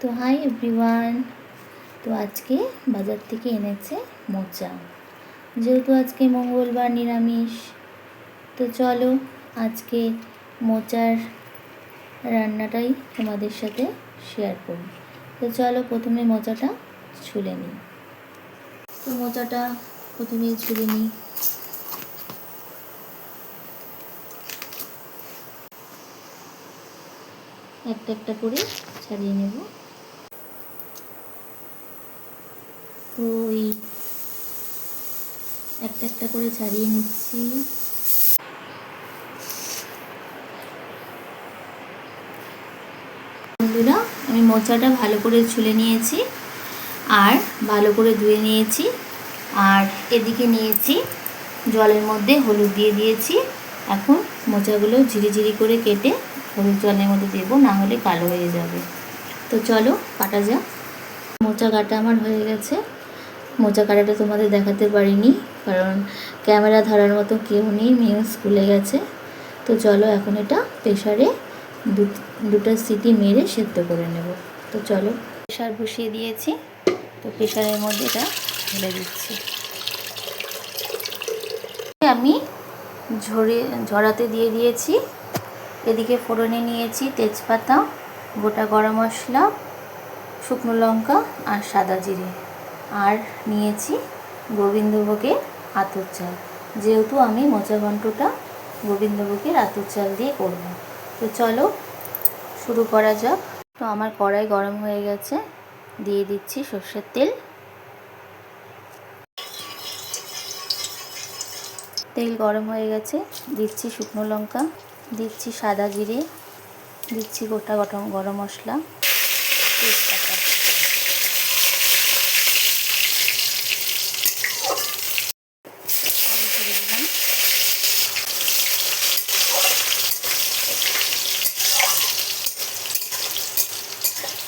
তো hi everyone. তো আজকে বাজার থেকে এনেছে মোচা, যেহেতু আজকে মঙ্গলবার নিরামিষ। তো চলো আজকে মোচার রান্নাটাই তোমাদের সাথে শেয়ার করি। তো চলো প্রথমে মোচাটা ছুলে নিই। তো মোচাটা প্রথমেই ছুলে নিই। একটা একটা করে ছাড়িয়ে নেব। তো এই একটা একটা করে ছাড়িয়ে নিচ্ছি। বন্ধুরা, আমি মোচাটা ভালো করে ছুলে নিয়েছি আর ভালো করে ধুয়ে নিয়েছি। আর এদিকে নিয়েছি জলের মধ্যে হলুদ দিয়ে দিয়েছি। এখন মোচাগুলো ঝিরিঝিরি করে কেটে হলুদ জলের মধ্যে দেবো, না হলে কালো হয়ে যাবে। তো চলো কাটা যাক। মোচা কাটা আমার হয়ে গেছে। মোচা কাটাটা তোমাদের দেখাতে পারিনি, কারণ ক্যামেরা ধরার মতো কেউ নেই, মেয়েও স্কুলে গেছে। তো চলো এখন এটা প্রেশারে দুটো সিটি মেরে সেদ্ধ করে নেব। তো চলো প্রেশার বসিয়ে দিয়েছি। তো প্রেশারের মধ্যে এটা ঢেলে দিচ্ছি। আমি ঝরাতে দিয়ে দিয়েছি। এদিকে ফোড়নে নিয়েছি তেজপাতা, গোটা গরম মশলা, শুকনো লঙ্কা আর সাদা জিরে, আর নিয়েছি গোবিন্দভোগের আতপ চাল, যেহেতু আমি মোচা ঘন্টটা গোবিন্দভোগের আতপ চাল দিয়ে করব। তো চলো শুরু করা যাক। তো আমার কড়াই গরম হয়ে গেছে, দিয়ে দিচ্ছি সর্ষের তেল। তেল গরম হয়ে গেছে, দিচ্ছি শুকনো লঙ্কা, দিচ্ছি সাদা জিরে, দিচ্ছি গোটা গরম মশলা, তেজপাতা।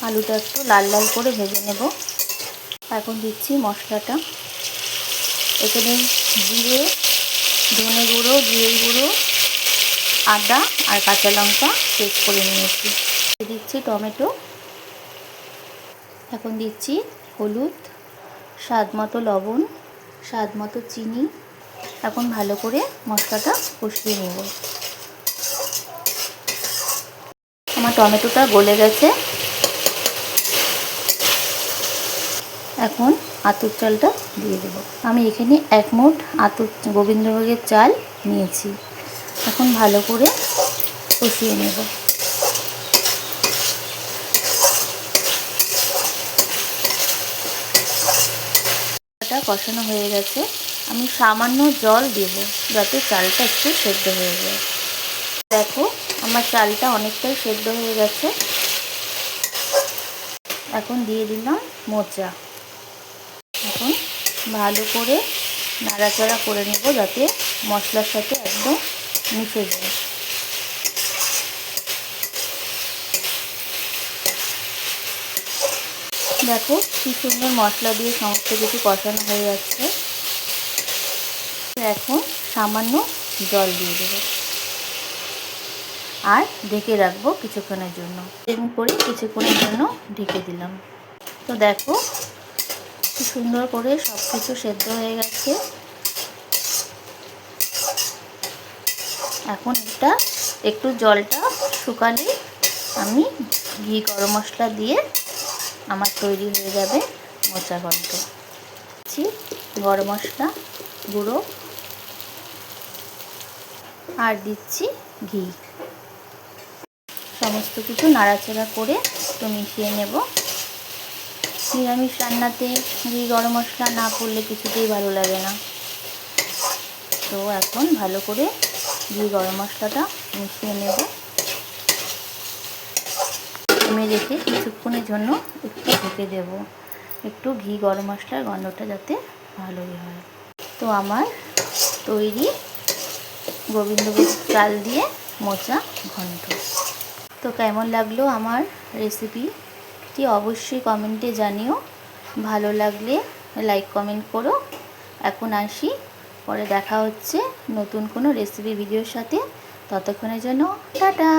আলুটা একটু লাল লাল করে ভেজে নেব। এখন দিচ্ছি মশলাটা। এখানে জিরে, ধনে গুঁড়ো, জিরে গুঁড়ো, আদা আর কাঁচা লঙ্কা পেস্ট করে নিয়েছি। দিচ্ছি টমেটো। এখন দিচ্ছি হলুদ, স্বাদ মতো লবণ, স্বাদ মতো চিনি। এখন ভালো করে মশলাটা কষিয়ে নেব। আমার টমেটোটা গলে গেছে। এখন আতপ চালটা দিয়ে দেব। আমি এখানে 1 মুঠ গোবিন্দভোগের চাল নিয়েছি। এখন ভালো করে কষিয়ে নেব। চালটা কষানো হয়ে গেছে। আমি সামান্য জল দেব, যাতে চালটা একটু সেদ্ধ হয়ে যায়। দেখো আমার চালটা অনেকটাই সেদ্ধ হয়ে গেছে। এখন দিয়ে দিলাম মোচা। এখন ভালো করে নাড়াচাড়া করে নেব, যাতে মশলার সাথে একদম মিশে যায়। দেখো কি সুন্দর মশলা দিয়ে সমস্ত কিছু কষানো হয়ে যাচ্ছে। এখন সামান্য জল দিয়ে দেবো আর ঢেকে রাখবো কিছুক্ষণের জন্য। এরকম করে কিছুক্ষণের জন্য ঢেকে দিলাম। তো দেখো কি সুন্দর করে সব কিছু সেদ্ধ হয়ে গেছে। এখন এটা একটু জলটা শুকালে আমি ঘি গরম মশলা দিয়ে আমার তৈরি হয়ে যাবে মোচা ঘন্ট। দিচ্ছি গরম মশলা গুঁড়ো আর দিচ্ছি ঘি। সমস্ত কিছু নাড়াচাড়া করে একটু মিশিয়ে নেব। নিরামিষ রান্নাতে ঘি গরম মশলা না পড়লে কিছুতেই ভালো লাগে না। তো এখন ভালো করে ঘি গরম মশলাটা মিশিয়ে নেব। আমি রেখে কিছুক্ষণের জন্য একটু ঢেকে দেব, একটু ঘি গরম মশলার গন্ধটা যাতে ভালোই হয়। তো আমার তৈরি গোবিন্দভোগ চাল দিয়ে মোচা ঘন্ট। তো কেমন লাগলো আমার রেসিপিটি অবশ্যই কমেন্টে জানিও। ভালো লাগলে লাইক কমেন্ট করো। এখন আসি, পরে দেখা হচ্ছে নতুন কোনো রেসিপি ভিডিওর সাথে। ততক্ষণের জন্য টাটা।